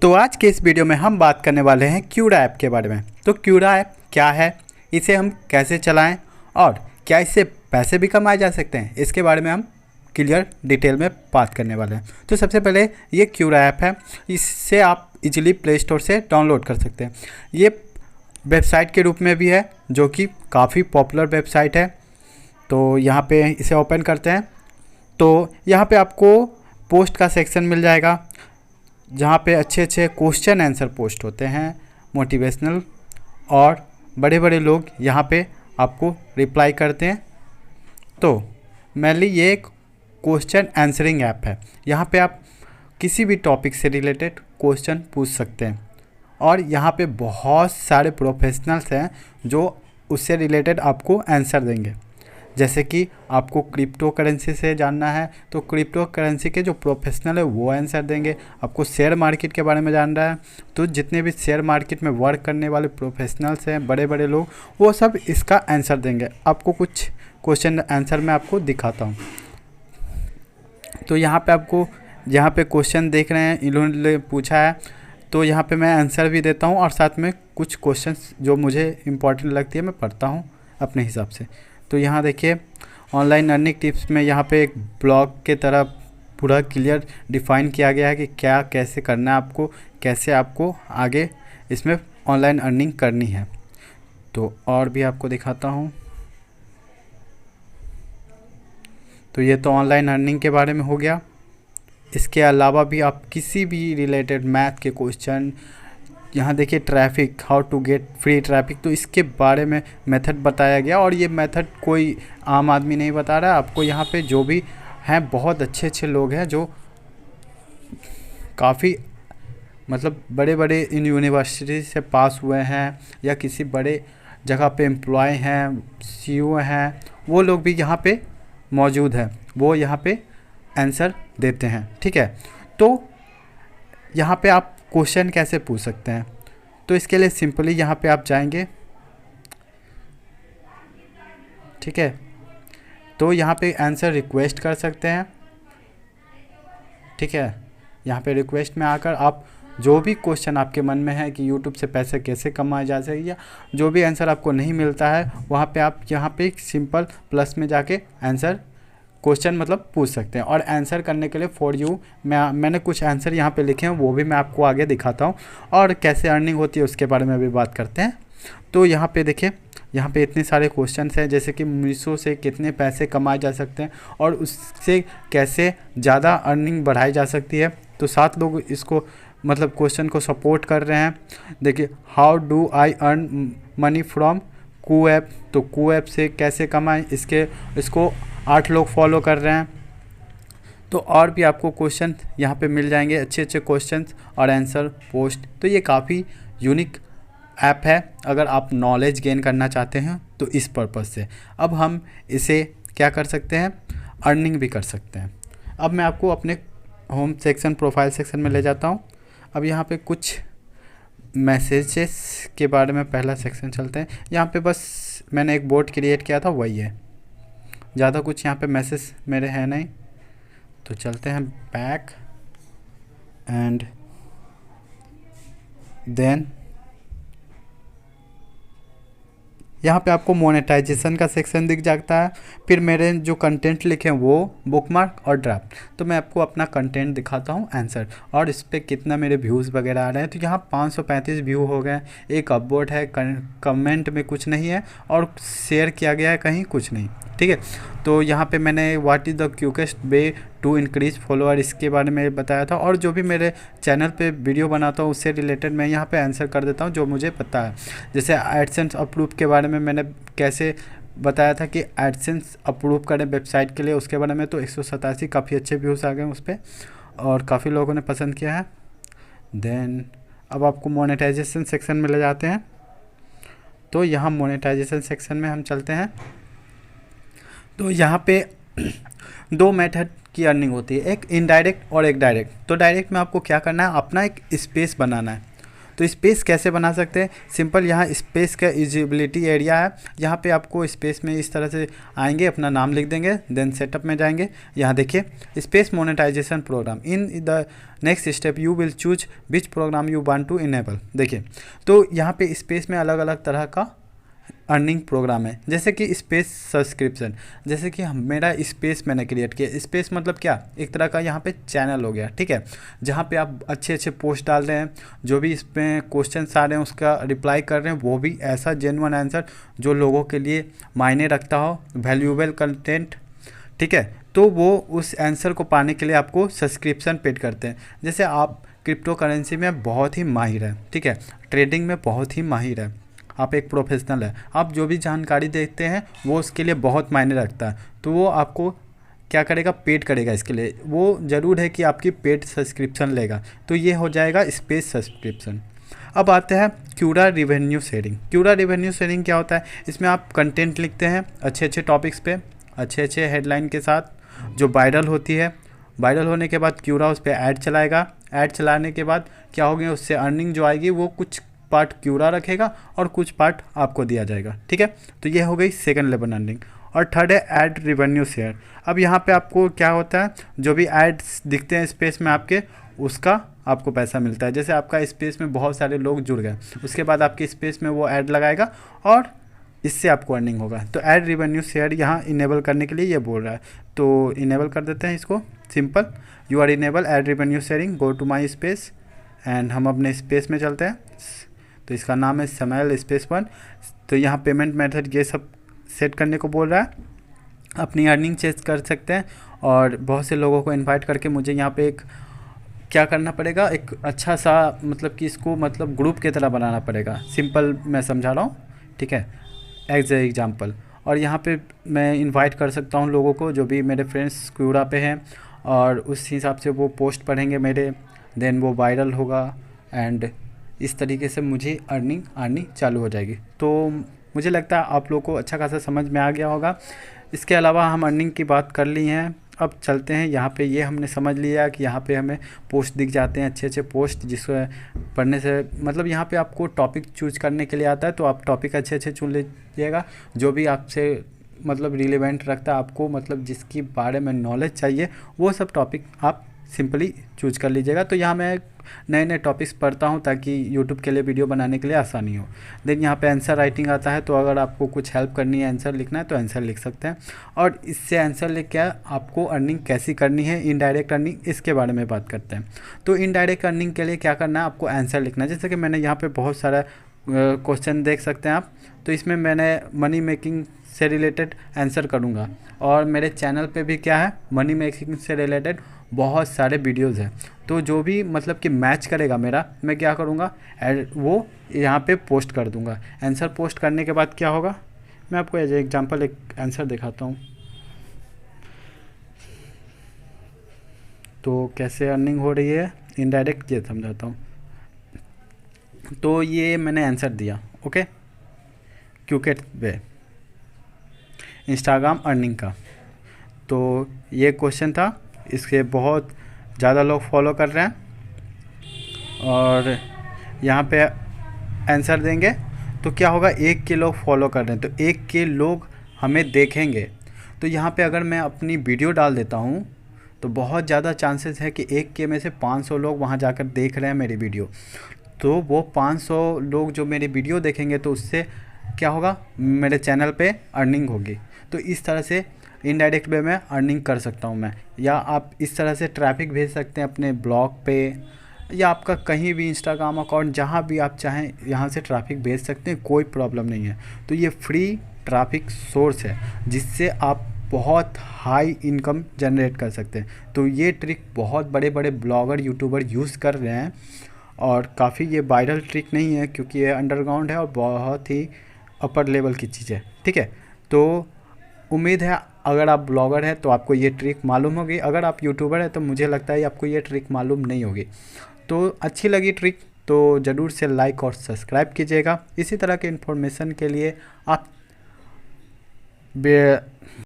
तो आज के इस वीडियो में हम बात करने वाले हैं क्यूरा ऐप के बारे में। तो क्यूरा ऐप क्या है, इसे हम कैसे चलाएं और क्या इससे पैसे भी कमाए जा सकते हैं, इसके बारे में हम क्लियर डिटेल में बात करने वाले हैं। तो सबसे पहले ये क्यूरा ऐप है, इससे आप इजीली प्ले स्टोर से डाउनलोड कर सकते हैं। ये वेबसाइट के रूप में भी है जो कि काफ़ी पॉपुलर वेबसाइट है। तो यहाँ पे इसे ओपन करते हैं तो यहाँ पे आपको पोस्ट का सेक्शन मिल जाएगा जहाँ पे अच्छे अच्छे क्वेश्चन आंसर पोस्ट होते हैं, मोटिवेशनल, और बड़े बड़े लोग यहाँ पे आपको रिप्लाई करते हैं। तो मेनली ये एक क्वेश्चन आंसरिंग ऐप है। यहाँ पे आप किसी भी टॉपिक से रिलेटेड क्वेश्चन पूछ सकते हैं और यहाँ पे बहुत सारे प्रोफेशनल्स हैं जो उससे रिलेटेड आपको आंसर देंगे। जैसे कि आपको क्रिप्टो करेंसी से जानना है तो क्रिप्टो करेंसी के जो प्रोफेशनल है वो आंसर देंगे। आपको शेयर मार्केट के बारे में जानना है तो जितने भी शेयर मार्केट में वर्क करने वाले प्रोफेशनल्स हैं, बड़े बड़े लोग, वो सब इसका आंसर देंगे। आपको कुछ क्वेश्चन आंसर मैं आपको दिखाता हूँ। तो यहाँ पे आपको यहाँ पे क्वेश्चन देख रहे हैं, इन्होंने पूछा है तो यहाँ पे मैं आंसर भी देता हूँ और साथ में कुछ क्वेश्चंस जो मुझे इम्पोर्टेंट लगती है मैं पढ़ता हूँ अपने हिसाब से। तो यहाँ देखिए ऑनलाइन अर्निंग टिप्स में यहाँ पे एक ब्लॉग के तरह पूरा क्लियर डिफाइन किया गया है कि क्या कैसे करना है आपको, कैसे आपको आगे इसमें ऑनलाइन अर्निंग करनी है। तो और भी आपको दिखाता हूँ। तो ये तो ऑनलाइन अर्निंग के बारे में हो गया। इसके अलावा भी आप किसी भी रिलेटेड मैथ के क्वेश्चन, यहाँ देखिए traffic, how to get free traffic, तो इसके बारे में मेथड बताया गया। और ये मेथड कोई आम आदमी नहीं बता रहा है आपको, यहाँ पे जो भी हैं बहुत अच्छे अच्छे लोग हैं जो काफ़ी मतलब बड़े बड़े यूनिवर्सिटी से पास हुए हैं या किसी बड़े जगह पे एम्प्लॉय हैं, सीईओ हैं, वो लोग भी यहाँ पे मौजूद हैं, वो यहाँ पे आंसर देते हैं। ठीक है, तो यहाँ पे आप क्वेश्चन कैसे पूछ सकते हैं, तो इसके लिए सिंपली यहाँ पे आप जाएंगे। ठीक है, तो यहाँ पे आंसर रिक्वेस्ट कर सकते हैं। ठीक है, यहाँ पे रिक्वेस्ट में आकर आप जो भी क्वेश्चन आपके मन में है कि यूट्यूब से पैसे कैसे कमाए जा सके या जो भी आंसर आपको नहीं मिलता है वहाँ पे आप यहाँ पे सिंपल प्लस में जाके आंसर क्वेश्चन मतलब पूछ सकते हैं। और आंसर करने के लिए फॉर यू मैंने कुछ आंसर यहाँ पे लिखे हैं, वो भी मैं आपको आगे दिखाता हूँ और कैसे अर्निंग होती है उसके बारे में भी बात करते हैं। तो यहाँ पे देखिए, यहाँ पे इतने सारे क्वेश्चन हैं जैसे कि मीशो से कितने पैसे कमाए जा सकते हैं और उससे कैसे ज़्यादा अर्निंग बढ़ाई जा सकती है। तो 7 लोग इसको मतलब क्वेश्चन को सपोर्ट कर रहे हैं। देखिए, how do I earn money from Koo app, तो कू ऐप से कैसे कमाएं, इसको 8 लोग फॉलो कर रहे हैं। तो और भी आपको क्वेश्चन यहाँ पे मिल जाएंगे, अच्छे अच्छे क्वेश्चंस और आंसर पोस्ट। तो ये काफ़ी यूनिक ऐप है अगर आप नॉलेज गेन करना चाहते हैं तो इस पर्पज़ से। अब हम इसे क्या कर सकते हैं, अर्निंग भी कर सकते हैं। अब मैं आपको अपने होम सेक्शन, प्रोफाइल सेक्शन में ले जाता हूँ। अब यहाँ पे कुछ मैसेजेस के बारे में पहला सेक्शन चलते हैं। यहाँ पे बस मैंने एक बोर्ड क्रिएट किया था, वही है, ज़्यादा कुछ यहाँ पे मैसेज मेरे हैं नहीं। तो चलते हैं बैक एंड देन यहाँ पे आपको मोनेटाइजेशन का सेक्शन दिख जाता है। फिर मेरे जो कंटेंट लिखे हैं वो बुकमार्क और ड्राफ्ट। तो मैं आपको अपना कंटेंट दिखाता हूँ आंसर और इस पर कितना मेरे व्यूज़ वगैरह आ रहे हैं। तो यहाँ 535 व्यू हो गए, एक अपवोट है, कमेंट में कुछ नहीं है और शेयर किया गया है कहीं कुछ नहीं। ठीक है, तो यहाँ पे मैंने what is the quickest way to increase follower इसके बारे में बताया था। और जो भी मेरे चैनल पे वीडियो बनाता हूँ उससे रिलेटेड मैं यहाँ पे आंसर कर देता हूँ जो मुझे पता है। जैसे एडसेंस अप्रूव के बारे में मैंने कैसे बताया था कि एडसेंस अप्रूव करें वेबसाइट के लिए, उसके बारे में। तो 187 काफ़ी अच्छे व्यूज़ आ गए उस पर और काफ़ी लोगों ने पसंद किया है। देन अब आपको मोनेटाइजेशन सेक्शन में ले जाते हैं। तो यहाँ मोनेटाइजेशन सेक्शन में हम चलते हैं। तो यहाँ पे 2 मेथड की अर्निंग होती है, एक इनडायरेक्ट और एक डायरेक्ट। तो डायरेक्ट में आपको क्या करना है, अपना एक स्पेस बनाना है। तो स्पेस कैसे बना सकते हैं? सिंपल, यहाँ स्पेस का यूजिबिलिटी एरिया है, यहाँ पे आपको स्पेस में इस तरह से आएंगे, अपना नाम लिख देंगे, देन सेटअप में जाएंगे। यहाँ देखिए space monetisation programme, in the next step you will choose which programme you want to enable. देखिए तो यहाँ पे स्पेस में अलग अलग तरह का अर्निंग प्रोग्राम है, जैसे कि स्पेस सब्सक्रिप्शन, जैसे कि मेरा स्पेस मैंने क्रिएट किया। स्पेस मतलब क्या, एक तरह का यहाँ पे चैनल हो गया, ठीक है, जहाँ पे आप अच्छे अच्छे पोस्ट डाल रहे हैं, जो भी इसमें क्वेश्चन आ रहे हैं उसका रिप्लाई कर रहे हैं, वो भी ऐसा जेन्युइन आंसर जो लोगों के लिए मायने रखता हो, वैल्यूएबल कंटेंट, ठीक है। तो वो उस आंसर को पाने के लिए आपको सब्सक्रिप्शन पेड करते हैं। जैसे आप क्रिप्टो करेंसी में बहुत ही माहिर है, ठीक है, ट्रेडिंग में बहुत ही माहिर है, आप एक प्रोफेशनल है, आप जो भी जानकारी देते हैं वो उसके लिए बहुत मायने रखता है, तो वो आपको क्या करेगा, पेड करेगा इसके लिए। वो ज़रूर है कि आपकी पेड सब्सक्रिप्शन लेगा, तो ये हो जाएगा स्पेस सब्सक्रिप्शन। अब आते हैं क्यूरा रिवेन्यू शेयरिंग। क्यूरा रिवेन्यू शेयरिंग क्या होता है? इसमें आप कंटेंट लिखते हैं अच्छे अच्छे टॉपिक्स पे, अच्छे अच्छे हेडलाइन के साथ, जो वायरल होती है। वायरल होने के बाद क्यूरा उस पर ऐड चलाएगा, ऐड चलाने के बाद क्या होगी, उससे अर्निंग जो आएगी वो कुछ पार्ट क्यूरा रखेगा और कुछ पार्ट आपको दिया जाएगा, ठीक है। तो ये हो गई सेकंड लेवल अर्निंग। और थर्ड है ऐड रिवेन्यू शेयर। अब यहाँ पे आपको क्या होता है, जो भी एड्स दिखते हैं स्पेस में आपके, उसका आपको पैसा मिलता है। जैसे आपका स्पेस में बहुत सारे लोग जुड़ गए, उसके बाद आपके स्पेस में वो ऐड लगाएगा और इससे आपको अर्निंग होगा। तो ऐड रिवेन्यू शेयर यहाँ इनेबल करने के लिए ये बोल रहा है, तो इनेबल कर देते हैं इसको। Simple, you are enable ad revenue sharing, go to my space, एंड हम अपने स्पेस में चलते हैं। तो इसका नाम है समैल स्पेस 1। तो यहाँ पेमेंट मेथड ये सब सेट करने को बोल रहा है, अपनी अर्निंग चेक कर सकते हैं। और बहुत से लोगों को इनवाइट करके मुझे यहाँ पे एक क्या करना पड़ेगा, एक अच्छा सा मतलब कि इसको मतलब ग्रुप की तरह बनाना पड़ेगा। सिंपल मैं समझा रहा हूँ, ठीक है, एज ए एग्जाम्पल। और यहाँ पे मैं इनवाइट कर सकता हूँ लोगों को, जो भी मेरे फ्रेंड्स क्यूरा पे हैं, और उस हिसाब से वो पोस्ट पढ़ेंगे मेरे, देन वो वायरल होगा, एंड इस तरीके से मुझे अर्निंग आनी चालू हो जाएगी। तो मुझे लगता है आप लोगों को अच्छा खासा समझ में आ गया होगा। इसके अलावा हम अर्निंग की बात कर ली हैं, अब चलते हैं यहाँ पे। ये हमने समझ लिया कि यहाँ पे हमें पोस्ट दिख जाते हैं, अच्छे अच्छे पोस्ट, जिसको पढ़ने से मतलब यहाँ पे आपको टॉपिक चूज करने के लिए आता है, तो आप टॉपिक अच्छे अच्छे चुन लीजिएगा, जो भी आपसे मतलब रिलेवेंट रखता है आपको, मतलब जिसके बारे में नॉलेज चाहिए, वो सब टॉपिक आप सिंपली चूज कर लीजिएगा। तो यहाँ मैं नए नए टॉपिक्स पढ़ता हूँ ताकि यूट्यूब के लिए वीडियो बनाने के लिए आसानी हो। देन यहाँ पे आंसर राइटिंग आता है, तो अगर आपको कुछ हेल्प करनी है, आंसर लिखना है, तो आंसर लिख सकते हैं। और इससे आंसर लिख के आपको अर्निंग कैसी करनी है, इनडायरेक्ट अर्निंग, इसके बारे में बात करते हैं। तो इनडायरेक्ट अर्निंग के लिए क्या करना है, आपको आंसर लिखना है। जैसे कि मैंने यहाँ पर बहुत सारा क्वेश्चन देख सकते हैं आप, तो इसमें मैंने मनी मेकिंग से रिलेटेड आंसर करूँगा। और मेरे चैनल पे भी क्या है, मनी मेकिंग से रिलेटेड बहुत सारे वीडियोस हैं। तो जो भी मतलब कि मैच करेगा मेरा, मैं क्या करूँगा, वो यहाँ पे पोस्ट कर दूँगा। आंसर पोस्ट करने के बाद क्या होगा, मैं आपको एज एग्जांपल एक आंसर दिखाता हूँ। तो कैसे अर्निंग हो रही है इनडायरेक्ट, ये समझाता हूँ। तो ये मैंने आंसर दिया, ओके, क्यूकेट पे इंस्टाग्राम अर्निंग का। तो ये क्वेश्चन था, इसके बहुत ज़्यादा लोग फॉलो कर रहे हैं और यहाँ पे आंसर देंगे तो क्या होगा, 1 के लोग फॉलो कर रहे हैं, तो 1 के लोग हमें देखेंगे। तो यहाँ पे अगर मैं अपनी वीडियो डाल देता हूँ तो बहुत ज़्यादा चांसेस है कि 1 के में से 500 लोग वहाँ जाकर देख रहे हैं मेरी वीडियो। तो वो 500 लोग जो मेरी वीडियो देखेंगे, तो उससे क्या होगा, मेरे चैनल पे अर्निंग होगी। तो इस तरह से इनडायरेक्ट वे में अर्निंग कर सकता हूँ मैं। या आप इस तरह से ट्रैफिक भेज सकते हैं अपने ब्लॉग पे, या आपका कहीं भी इंस्टाग्राम अकाउंट, जहाँ भी आप चाहें यहाँ से ट्रैफिक भेज सकते हैं, कोई प्रॉब्लम नहीं है। तो ये फ्री ट्रैफिक सोर्स है जिससे आप बहुत हाई इनकम जनरेट कर सकते हैं। तो ये ट्रिक बहुत बड़े बड़े ब्लॉगर यूट्यूबर यूज़ कर रहे हैं, और काफ़ी ये वायरल ट्रिक नहीं है, क्योंकि ये अंडरग्राउंड है और बहुत ही अपर लेवल की चीज़ है, ठीक है। तो उम्मीद है अगर आप ब्लॉगर हैं तो आपको ये ट्रिक मालूम होगी, अगर आप यूट्यूबर हैं तो मुझे लगता है आपको ये ट्रिक मालूम नहीं होगी। तो अच्छी लगी ट्रिक तो ज़रूर से लाइक और सब्सक्राइब कीजिएगा। इसी तरह के इन्फॉर्मेशन के लिए आप